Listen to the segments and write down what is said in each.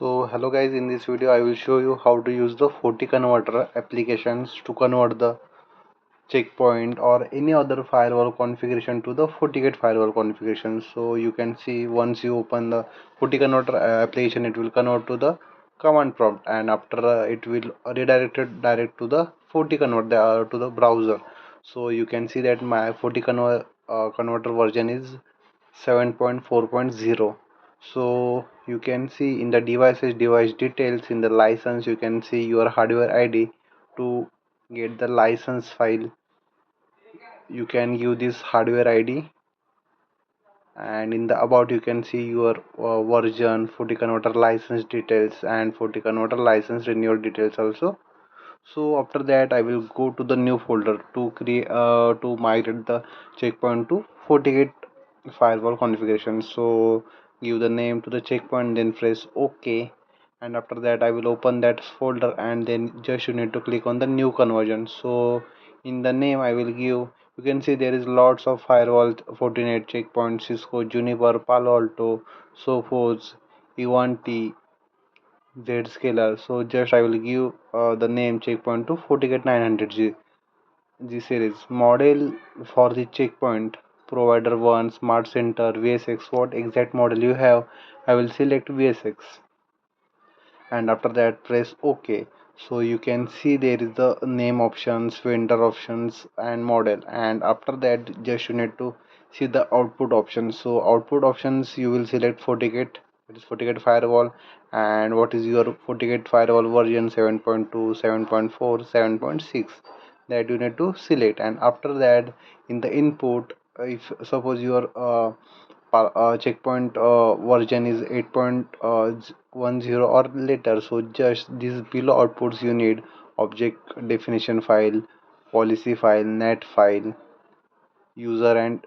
So hello guys, in this video I will show you how to use the FortiConverter applications to convert the checkpoint or any other firewall configuration to the FortiGate firewall configuration. So you can see once you open the FortiConverter application, it will convert to the command prompt, and after it will direct to the FortiConverter to the browser. So you can see that my FortiConverter converter version is 7.4.0. So you can see in the device details, in the license you can see your hardware ID. To get the license file, you can give this hardware ID, and in the about you can see your version, FortiConverter license details, and FortiConverter license renewal details also. So after that I will go to the new folder to create to migrate the checkpoint to FortiGate firewall configuration. So give the name to the checkpoint, then press OK, and after that I will open that folder, and then just you need to click on the new conversion. So in the name I will give, you can see there is lots of firewall, Fortinet, checkpoint, Cisco, Juniper, Palo Alto, Sophos, Ivanti, Zscaler. So just I will give the name checkpoint to FortiGate 900G series. Model for the checkpoint, provider 1, smart center, VSX. What exact model you have, I will select VSX, and after that press OK. So you can see there is the name options, vendor options, and model, and after that just you need to see the output options. So output options you will select FortiGate, it is FortiGate firewall, and what is your FortiGate firewall version, 7.2, 7.4, 7.6, that you need to select. And after that in the input, if suppose your checkpoint version is 8.10 or later, so just these below outputs you need: object definition file, policy file, net file, user and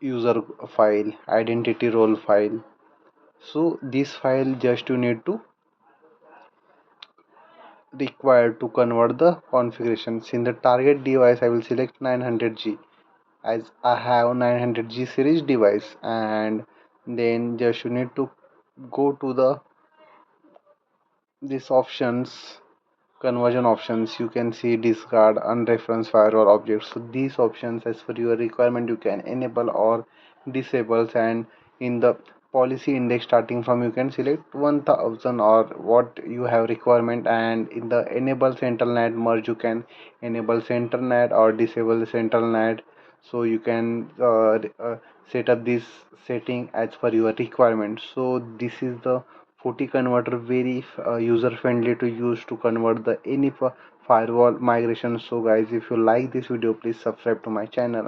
user file, identity role file. So this file just you need to require to convert the configurations. In the target device I will select 900G, as I have 900G series device, and then just you need to go to the these options, conversion options. You can see discard unreferenced firewall objects. So these options as per your requirement you can enable or disable, and in the policy index starting from you can select 1000 or what you have requirement, and in the enable central net merge you can enable central net or disable the central net. So you can set up this setting as per your requirement. So this is the FortiConverter, very user friendly to use to convert the any firewall migration. So guys, if you like this video, please subscribe to my channel.